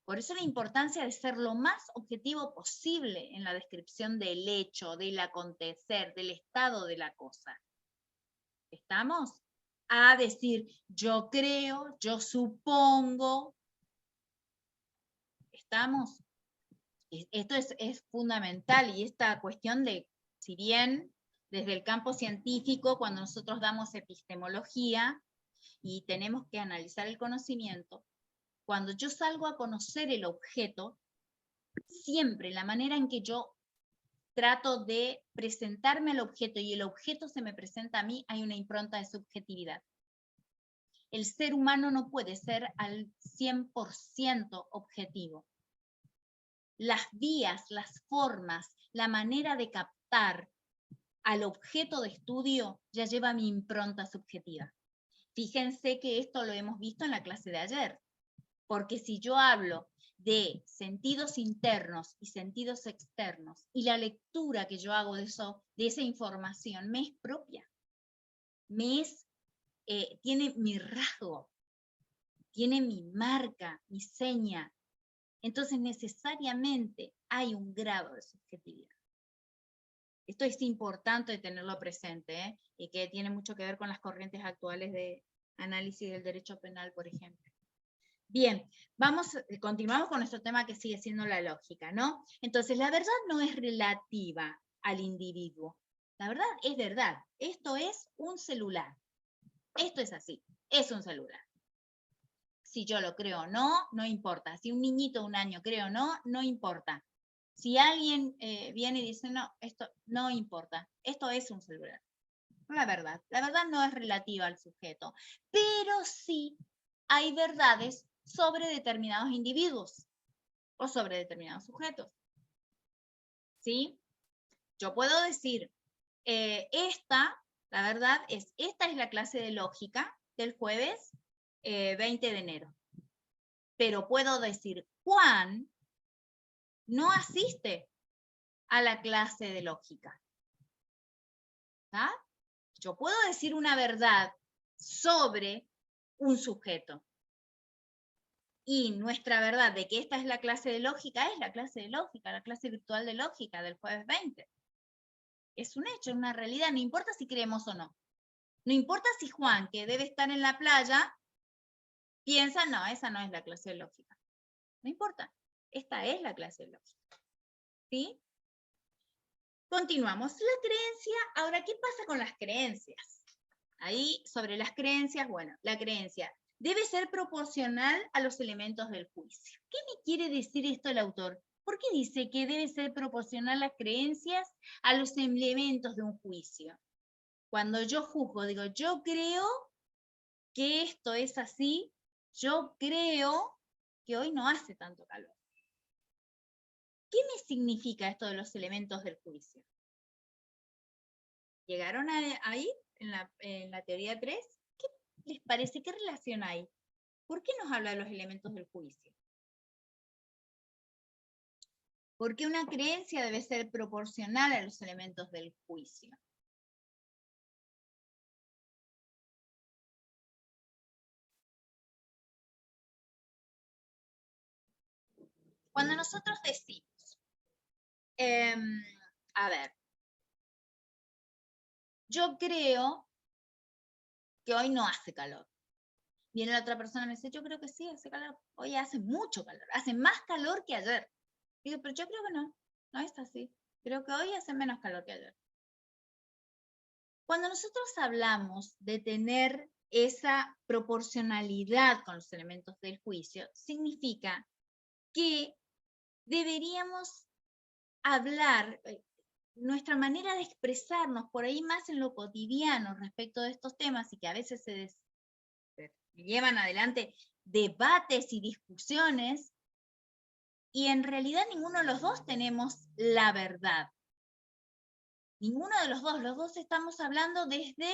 Por eso la importancia de ser lo más objetivo posible en la descripción del hecho, del acontecer, del estado de la cosa. ¿Estamos? A decir, yo creo, yo supongo. ¿Estamos? Esto es fundamental y esta cuestión de, si bien desde el campo científico, cuando nosotros damos epistemología y tenemos que analizar el conocimiento, cuando yo salgo a conocer el objeto, siempre la manera en que yo trato de presentarme al objeto y el objeto se me presenta a mí, hay una impronta de subjetividad. El ser humano no puede ser al 100% objetivo. Las vías, las formas, la manera de captar al objeto de estudio ya lleva mi impronta subjetiva. Fíjense que esto lo hemos visto en la clase de ayer, porque si yo hablo de sentidos internos y sentidos externos, y la lectura que yo hago de esa información me es propia, tiene mi rasgo, tiene mi marca, mi seña, entonces necesariamente hay un grado de subjetividad. Esto es importante tenerlo presente, y que tiene mucho que ver con las corrientes actuales de análisis del derecho penal, por ejemplo. Bien, continuamos con nuestro tema que sigue siendo la lógica, ¿no? Entonces, la verdad no es relativa al individuo. La verdad es verdad. Esto es un celular. Esto es así, es un celular. Si yo lo creo o no, no importa. Si un niñito de 1 año cree o no, no importa. Si alguien viene y dice, no, esto no importa, esto es un celular. La verdad no es relativa al sujeto, pero sí hay verdades sobre determinados individuos o sobre determinados sujetos. ¿Sí? Yo puedo decir, la verdad esta es la clase de lógica del jueves 20 de enero. Pero puedo decir, Juan no asiste a la clase de lógica. ¿Ah? Yo puedo decir una verdad sobre un sujeto. Y nuestra verdad de que esta es la clase de lógica, es la clase de lógica, la clase virtual de lógica del jueves 20. Es un hecho, es una realidad, no importa si creemos o no. No importa si Juan, que debe estar en la playa, piensa, no, esa no es la clase de lógica. No importa, esta es la clase de lógica. ¿Sí? Continuamos. La creencia, ahora, ¿qué pasa con las creencias? Ahí, sobre las creencias, bueno, la creencia debe ser proporcional a los elementos del juicio. ¿Qué me quiere decir esto el autor? ¿Por qué dice que debe ser proporcional las creencias a los elementos de un juicio? Cuando yo juzgo, digo, yo creo que esto es así, yo creo que hoy no hace tanto calor. ¿Qué me significa esto de los elementos del juicio? ¿Llegaron ahí en la teoría 3? ¿Qué les parece? ¿Qué relación hay? ¿Por qué nos habla de los elementos del juicio? Porque una creencia debe ser proporcional a los elementos del juicio. Cuando nosotros decimos, a ver, yo creo que hoy no hace calor. Viene la otra persona y me dice, yo creo que sí, hace calor. Hoy hace mucho calor, hace más calor que ayer. Digo, pero yo creo que no, no es así. Creo que hoy hace menos calor que ayer. Cuando nosotros hablamos de tener esa proporcionalidad con los elementos del juicio, significa que deberíamos hablar, nuestra manera de expresarnos por ahí más en lo cotidiano respecto de estos temas y que a veces se llevan adelante debates y discusiones, y en realidad ninguno de los dos tenemos la verdad. Ninguno de los dos estamos hablando desde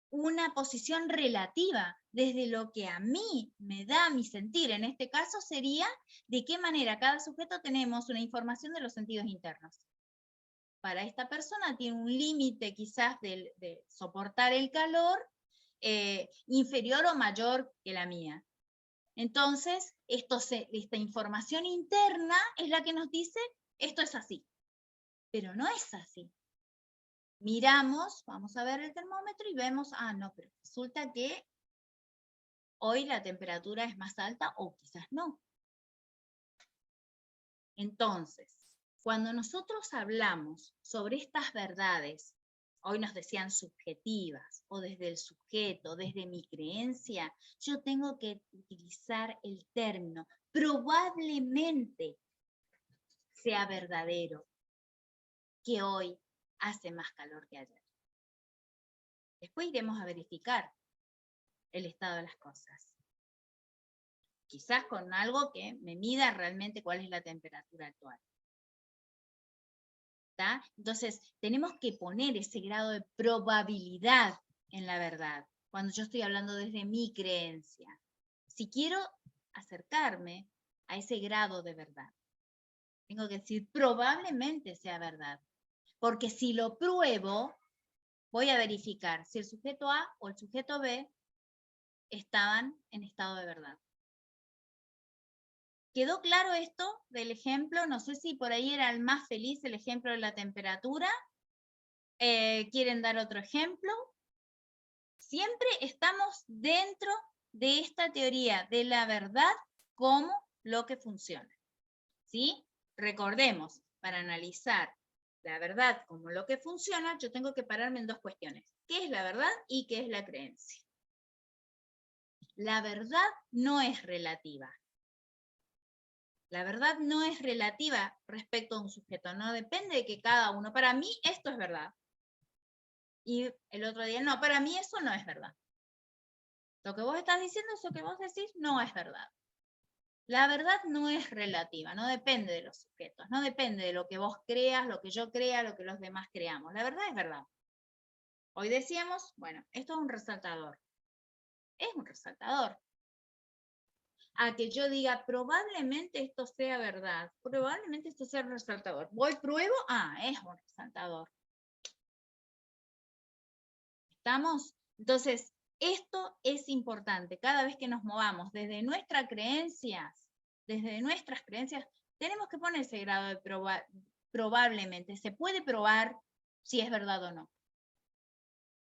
una posición relativa, desde lo que a mí me da mi sentir. En este caso sería de qué manera cada sujeto tenemos una información de los sentidos internos. Para esta persona tiene un límite quizás de soportar el calor inferior o mayor que la mía. Entonces, esta información interna es la que nos dice, esto es así. Pero no es así. Miramos, vamos a ver el termómetro y vemos, ah, no, pero resulta que hoy la temperatura es más alta o quizás no. Entonces, cuando nosotros hablamos sobre estas verdades, hoy nos decían subjetivas, o desde el sujeto, desde mi creencia, yo tengo que utilizar el término probablemente sea verdadero, que hoy hace más calor que ayer. Después iremos a verificar el estado de las cosas. Quizás con algo que me mida realmente cuál es la temperatura actual. ¿Está? Entonces, tenemos que poner ese grado de probabilidad en la verdad, cuando yo estoy hablando desde mi creencia. Si quiero acercarme a ese grado de verdad, tengo que decir probablemente sea verdad. Porque si lo pruebo, voy a verificar si el sujeto A o el sujeto B estaban en estado de verdad. ¿Quedó claro esto del ejemplo? No sé si por ahí era el más feliz el ejemplo de la temperatura. ¿Quieren dar otro ejemplo? Siempre estamos dentro de esta teoría de la verdad como lo que funciona. ¿Sí? Recordemos, para analizar la verdad como lo que funciona, yo tengo que pararme en dos cuestiones. ¿Qué es la verdad y qué es la creencia? La verdad no es relativa. La verdad no es relativa respecto a un sujeto, no depende de que cada uno, para mí esto es verdad. Y el otro día, no, para mí eso no es verdad. Lo que vos estás diciendo, eso que vos decís, no es verdad. La verdad no es relativa, no depende de los sujetos, no depende de lo que vos creas, lo que yo crea, lo que los demás creamos. La verdad es verdad. Hoy decíamos, bueno, esto es un resaltador. Es un resaltador. A que yo diga, probablemente esto sea verdad, probablemente esto sea un resaltador. Voy, pruebo, ah, es un resaltador. ¿Estamos? Entonces, esto es importante. Cada vez que nos movamos desde nuestras creencias, tenemos que poner ese grado de probablemente. Se puede probar si es verdad o no.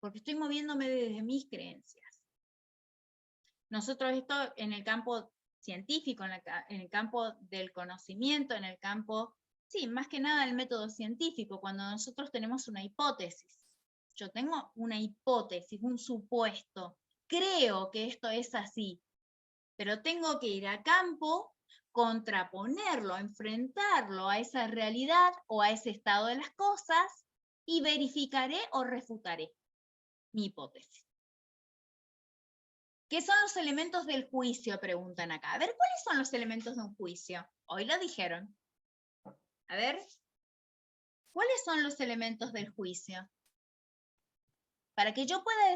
Porque estoy moviéndome desde mis creencias. Nosotros esto en el campo científico, en el campo del conocimiento, en el campo, sí, más que nada el método científico, cuando nosotros tenemos una hipótesis. Yo tengo una hipótesis, un supuesto, creo que esto es así, pero tengo que ir a campo, contraponerlo, enfrentarlo a esa realidad o a ese estado de las cosas y verificaré o refutaré mi hipótesis. ¿Qué son los elementos del juicio? Preguntan acá. A ver, ¿cuáles son los elementos de un juicio? Hoy lo dijeron. A ver, ¿cuáles son los elementos del juicio? Para que yo pueda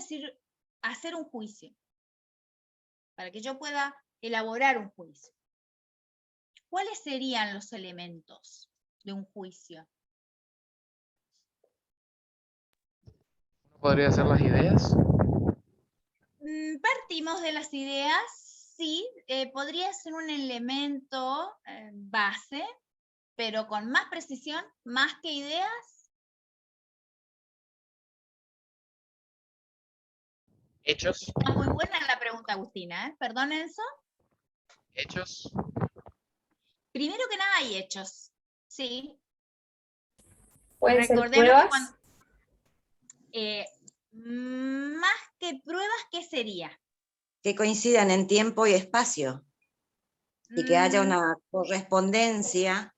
hacer un juicio, para que yo pueda elaborar un juicio, ¿cuáles serían los elementos de un juicio?
¿Podría ser las ideas?
Partimos de las ideas, sí, podría ser un elemento base, pero con más precisión, más que ideas.
Hechos.
Está muy buena la pregunta, Agustina, ¿eh? Perdón, Enzo.
Hechos.
Primero que nada hay hechos, sí.
¿Pueden ser
Recordemos
pruebas?
Más que pruebas, ¿qué sería?
Que coincidan en tiempo y espacio y que haya una correspondencia.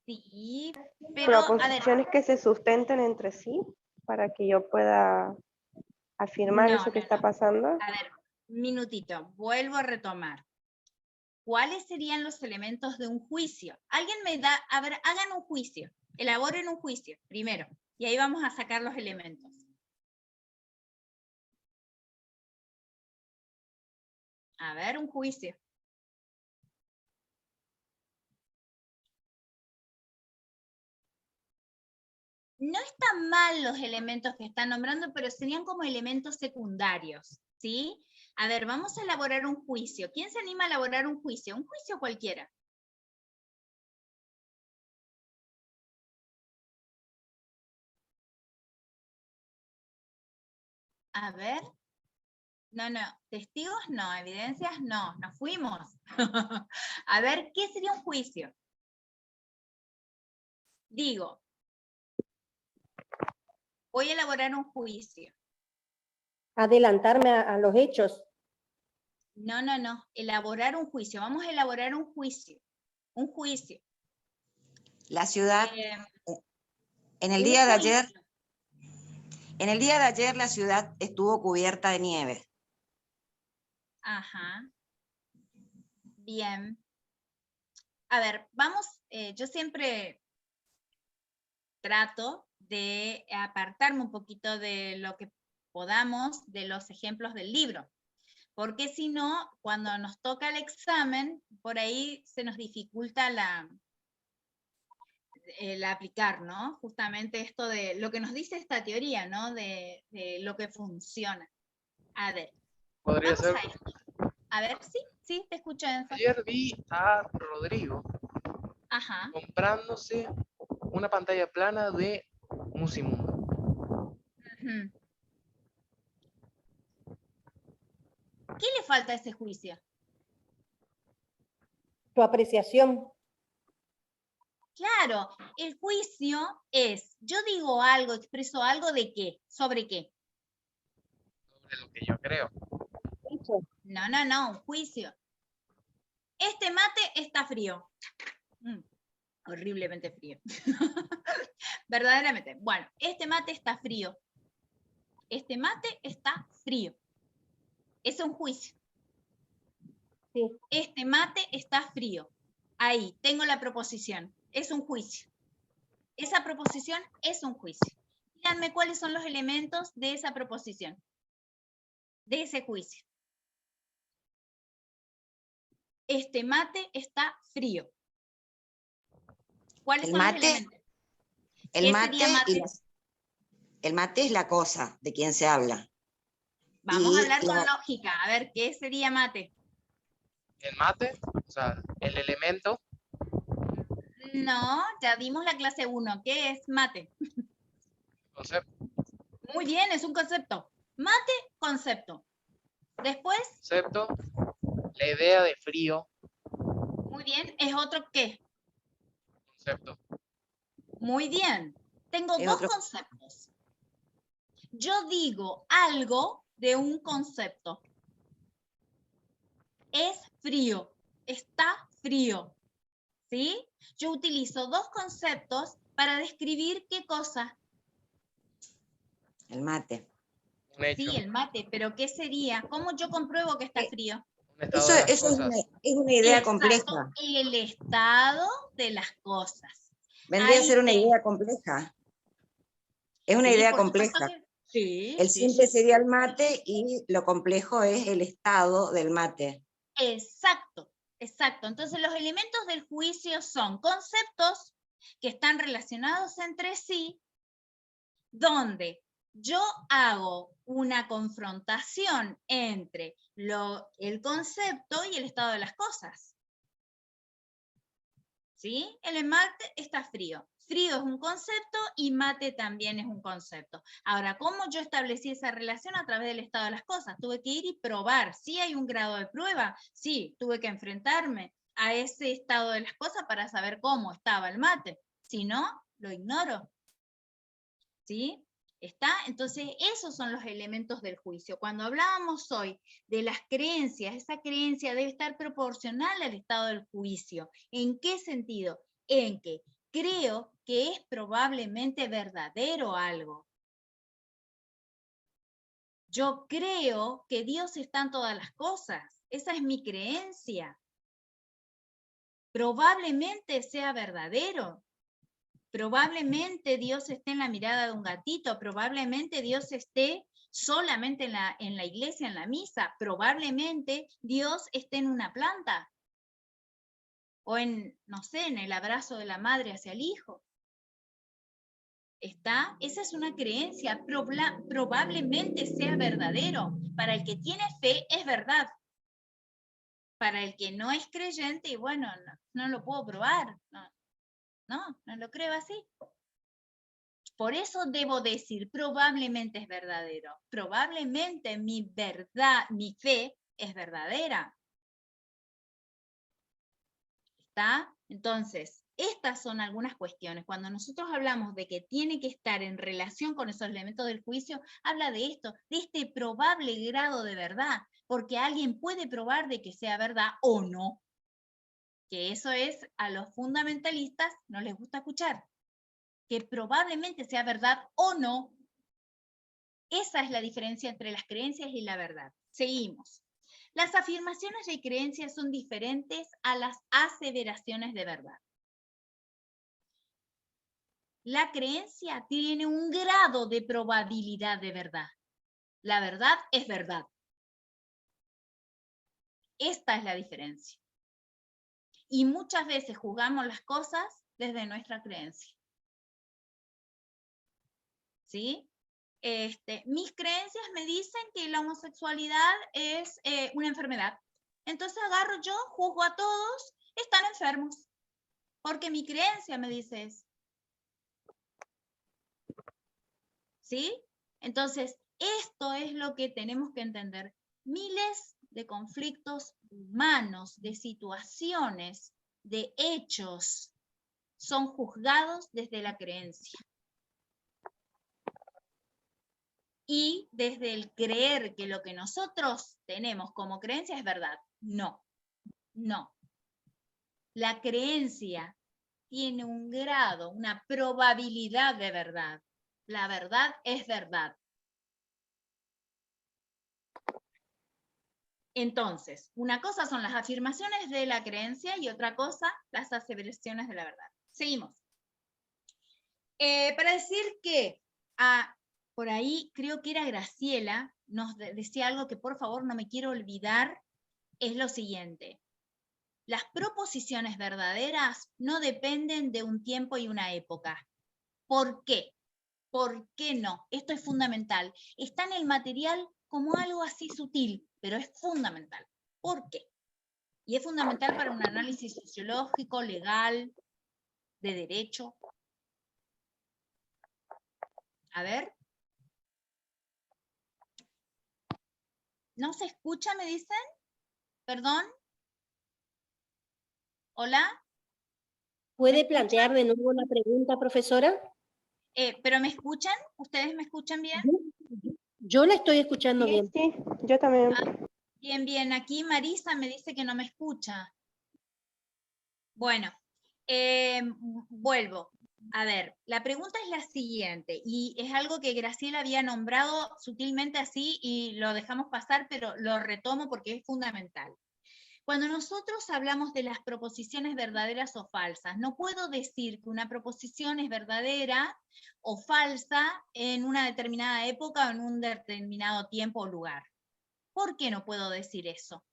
Sí, pero a ver,
Proposiciones que se sustenten entre sí para que yo pueda afirmar eso que está pasando.
a ver, minutito, vuelvo a retomar. ¿Cuáles serían los elementos de un juicio? Alguien me da, a ver, hagan un juicio, elaboren un juicio primero, y ahí vamos a sacar los elementos. A ver, un juicio. No están mal los elementos que están nombrando, pero serían como elementos secundarios, ¿sí? A ver, vamos a elaborar un juicio. ¿Quién se anima a elaborar un juicio? Un juicio cualquiera. A ver. No, testigos no, evidencias no, nos fuimos. A ver, ¿qué sería un juicio? Digo, voy a elaborar un juicio.
Adelantarme a los hechos.
No, elaborar un juicio. Vamos a elaborar un juicio. Un juicio.
La ciudad, en el
Un
día de
juicio.
ayer, la ciudad estuvo cubierta de nieve.
Ajá. Bien. A ver, vamos, yo siempre trato de apartarme un poquito de lo que podamos de los ejemplos del libro, porque si no, cuando nos toca el examen, por ahí se nos dificulta el aplicar, ¿no? Justamente esto de lo que nos dice esta teoría, ¿no? De lo que funciona. A ver.
Podría ser.
A ver, sí, te escucho, Enzo.
Ayer vi a Rodrigo comprándose una pantalla plana de Musimundo.
¿Qué le falta a ese juicio?
Tu apreciación.
Claro, el juicio es, yo digo algo, expreso algo de qué, ¿sobre qué?
Sobre lo que yo creo.
No, un juicio. Este mate está frío. Horriblemente frío. Verdaderamente. Bueno, este mate está frío. Este mate está frío. Es un juicio.
Sí.
Este mate está frío. Ahí, tengo la proposición. Es un juicio. Esa proposición es un juicio. Díganme cuáles son los elementos de esa proposición, de ese juicio. Este mate está frío. ¿Cuáles son los elementos?
El mate El mate es la cosa de quien se habla.
Vamos a
Y
hablar con lógica. A ver, ¿qué sería mate?
El mate, o sea, el elemento,
No, ya dimos la clase 1. ¿Qué es mate?
concepto,
Muy bien, es un concepto. Mate, concepto. Después,
la idea de frío,
muy bien, es otro qué.
concepto.
Muy bien. Tengo
es
dos
otro.
conceptos. Yo digo algo de un concepto. Es frío. Está frío. ¿Sí? Yo utilizo dos conceptos para describir qué cosa.
El mate.
Un hecho,
Sí, el mate, pero ¿qué sería? ¿Cómo yo compruebo que está frío?
un estado
Eso,
de las
eso
cosas.
es una idea
Exacto,
compleja.
el estado de las cosas.
Vendría a
Ahí
ser una
tengo.
idea compleja. Es una
Sí,
idea
por supuesto
compleja.
que sí,
El
sí,
simple
sí.
sería el mate y lo complejo es el estado del mate.
Exacto, exacto. Entonces los elementos del juicio son conceptos que están relacionados entre sí, donde yo hago una confrontación entre el concepto y el estado de las cosas. ¿Sí? El mate está frío. Frío es un concepto y mate también es un concepto. Ahora, ¿cómo yo establecí esa relación? A través del estado de las cosas. Tuve que ir y probar. ¿Sí hay un grado de prueba? Sí, tuve que enfrentarme a ese estado de las cosas para saber cómo estaba el mate. Si no, lo ignoro. ¿Sí? ¿Está? Entonces, esos son los elementos del juicio. Cuando hablábamos hoy de las creencias, esa creencia debe estar proporcional al estado del juicio. ¿En qué sentido? En que creo que es probablemente verdadero algo. Yo creo que Dios está en todas las cosas. Esa es mi creencia. Probablemente sea verdadero. Probablemente Dios esté en la mirada de un gatito, probablemente Dios esté solamente en la iglesia, en la misa, probablemente Dios esté en una planta o en, no sé, en el abrazo de la madre hacia el hijo. ¿Está? Esa es una creencia, probablemente sea verdadero. Para el que tiene fe es verdad. Para el que no es creyente, y bueno, no lo puedo probar, no lo creo así. Por eso debo decir, probablemente es verdadero. Probablemente mi verdad, mi fe es verdadera. ¿Está? Entonces, estas son algunas cuestiones. Cuando nosotros hablamos de que tiene que estar en relación con esos elementos del juicio, habla de esto, de este probable grado de verdad, porque alguien puede probar de que sea verdad o no. Que eso es, a los fundamentalistas no les gusta escuchar. Que probablemente sea verdad o no. Esa es la diferencia entre las creencias y la verdad. Seguimos. Las afirmaciones de creencias son diferentes a las aseveraciones de verdad. La creencia tiene un grado de probabilidad de verdad. La verdad es verdad. Esta es la diferencia. Y muchas veces juzgamos las cosas desde nuestra creencia. ¿Sí? Mis creencias me dicen que la homosexualidad es una enfermedad. Entonces agarro yo, juzgo a todos, están enfermos. Porque mi creencia me dice eso. ¿Sí? Entonces, esto es lo que tenemos que entender. Miles de conflictos humanos, de situaciones, de hechos, son juzgados desde la creencia. Y desde el creer que lo que nosotros tenemos como creencia es verdad. No, no. La creencia tiene un grado, una probabilidad de verdad. La verdad es verdad. Entonces, una cosa son las afirmaciones de la creencia y otra cosa, las aseveraciones de la verdad. Seguimos. Para decir que por ahí creo que era Graciela, nos decía algo que por favor no me quiero olvidar, es lo siguiente. Las proposiciones verdaderas no dependen de un tiempo y una época. ¿Por qué? ¿Por qué no? Esto es fundamental. Está en el material como algo así sutil, pero es fundamental. ¿Por qué? Y es fundamental para un análisis sociológico, legal, de derecho. A ver. ¿No se escucha, me dicen? ¿Perdón? ¿Hola?
¿Puede plantear de nuevo la pregunta, profesora?
¿Pero me escuchan? ¿Ustedes me escuchan bien?
Yo la estoy escuchando
Sí,
bien.
sí, yo también.
Bien, bien. Aquí Marisa me dice que no me escucha. Bueno, vuelvo. A ver, la pregunta es la siguiente, y es algo que Graciela había nombrado sutilmente así y lo dejamos pasar, pero lo retomo porque es fundamental. Cuando nosotros hablamos de las proposiciones verdaderas o falsas, no puedo decir que una proposición es verdadera o falsa en una determinada época o en un determinado tiempo o lugar. ¿Por qué no puedo decir eso?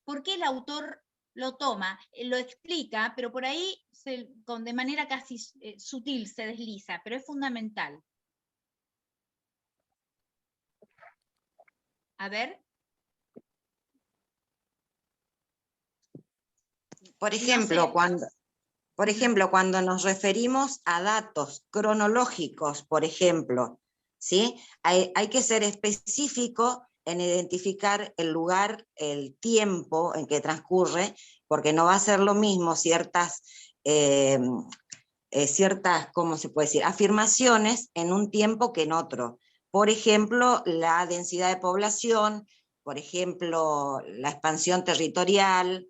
Porque el autor lo toma, lo explica, pero por ahí de manera casi sutil se desliza, pero es fundamental. A ver.
Por ejemplo,
No sé.
cuando nos referimos a datos cronológicos, por ejemplo, ¿sí? Hay que ser específico en identificar el lugar, el tiempo en que transcurre, porque no va a ser lo mismo ciertas, ¿cómo se puede decir?, afirmaciones en un tiempo que en otro. Por ejemplo, la densidad de población, por ejemplo, la expansión territorial,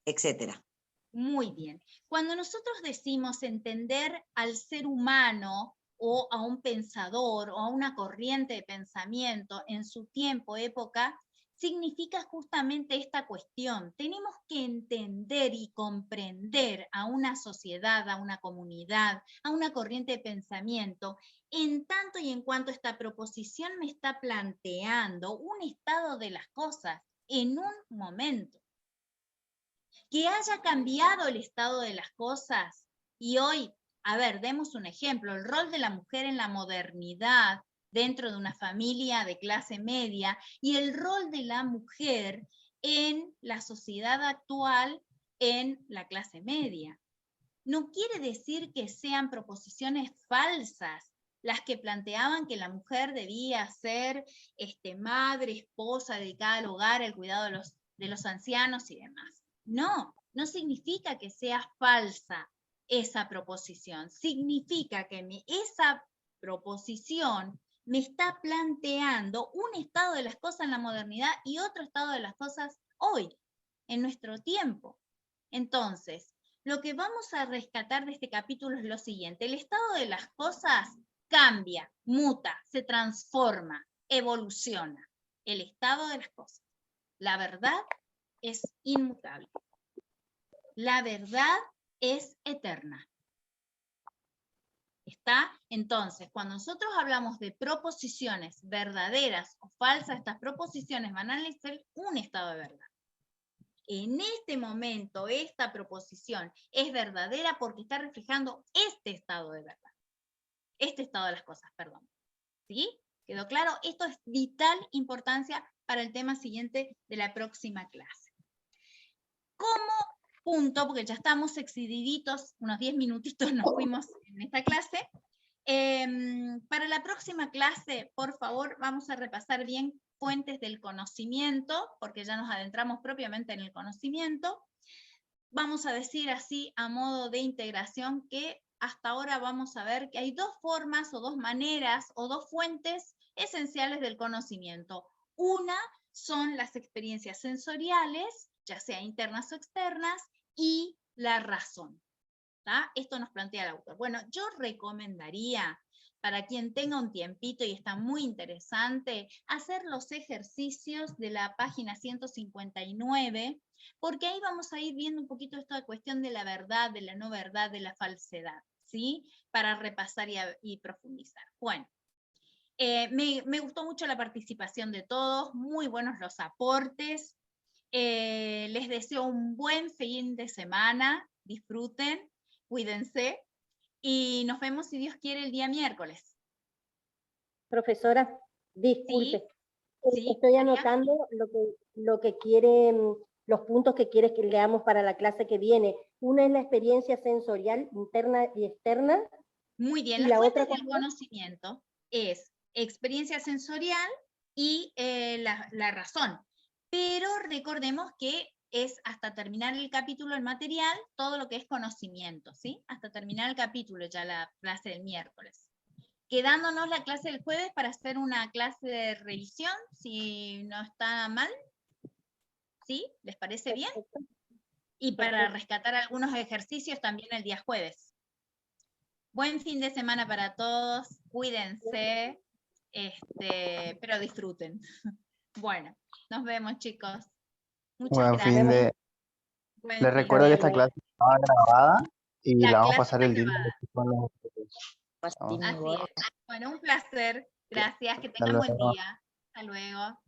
etcétera.
Muy bien. Cuando nosotros decimos entender al ser humano o a un pensador o a una corriente de pensamiento en su tiempo, época, significa justamente esta cuestión. Tenemos que entender y comprender a una sociedad, a una comunidad, a una corriente de pensamiento, en tanto y en cuanto esta proposición me está planteando un estado de las cosas en un momento. Que haya cambiado el estado de las cosas y hoy, a ver, demos un ejemplo, el rol de la mujer en la modernidad dentro de una familia de clase media y el rol de la mujer en la sociedad actual en la clase media. No quiere decir que sean proposiciones falsas las que planteaban que la mujer debía ser madre, esposa, dedicada al hogar, al cuidado de los ancianos y demás. No, no significa que sea falsa esa proposición. Significa que esa proposición me está planteando un estado de las cosas en la modernidad y otro estado de las cosas hoy, en nuestro tiempo. Entonces, lo que vamos a rescatar de este capítulo es lo siguiente. El estado de las cosas cambia, muta, se transforma, evoluciona. El estado de las cosas. La verdad es inmutable. La verdad es eterna. ¿Está? Entonces, cuando nosotros hablamos de proposiciones verdaderas o falsas, estas proposiciones van a ser un estado de verdad. En este momento, esta proposición es verdadera porque está reflejando este estado de verdad. Este estado de las cosas, perdón. ¿Sí? ¿Quedó claro? Esto es vital importancia para el tema siguiente de la próxima clase. Como punto, porque ya estamos excediditos, unos 10 minutitos nos fuimos en esta clase. Para la próxima clase, por favor, vamos a repasar bien fuentes del conocimiento, porque ya nos adentramos propiamente en el conocimiento. Vamos a decir así, a modo de integración, que hasta ahora vamos a ver que hay dos formas o dos maneras o dos fuentes esenciales del conocimiento. Una son las experiencias sensoriales, ya sea internas o externas, y la razón. ¿Tá? Esto nos plantea el autor. Bueno, yo recomendaría, para quien tenga un tiempito y está muy interesante, hacer los ejercicios de la página 159, porque ahí vamos a ir viendo un poquito esta cuestión de la verdad, de la no verdad, de la falsedad, ¿sí? Para repasar y profundizar. Bueno. Me gustó mucho la participación de todos, muy buenos los aportes. Les deseo un buen fin de semana, disfruten, cuídense y nos vemos si Dios quiere el día miércoles.
Profesora, disculpe.
Sí,
Estoy
María.
anotando lo que quiere, los puntos que quieres que leamos para la clase que viene. Una es la experiencia sensorial interna y externa.
Muy bien,
¿Y
las
la
fuentes
otra
del
cuál es?
conocimiento es experiencia sensorial y la razón. Pero recordemos que es hasta terminar el capítulo el material, todo lo que es conocimiento, ¿sí? Hasta terminar el capítulo, ya la clase del miércoles. Quedándonos la clase del jueves para hacer una clase de revisión, si no está mal. ¿Sí? ¿Les parece bien?
Perfecto.
Y para rescatar algunos ejercicios también el día jueves. Buen fin de semana para todos, cuídense, pero disfruten. Bueno, nos vemos, chicos. Muchas
Buen
gracias.
fin de...
Buen
Les
fin
recuerdo que
de-
esta clase estaba grabada y la
La
vamos a
clase
pasar
está
el link
grabada.
con los... ¿no?
Así es. Bueno, un placer. Gracias. Que
Hasta
tengan buen
luego.
día. Hasta luego.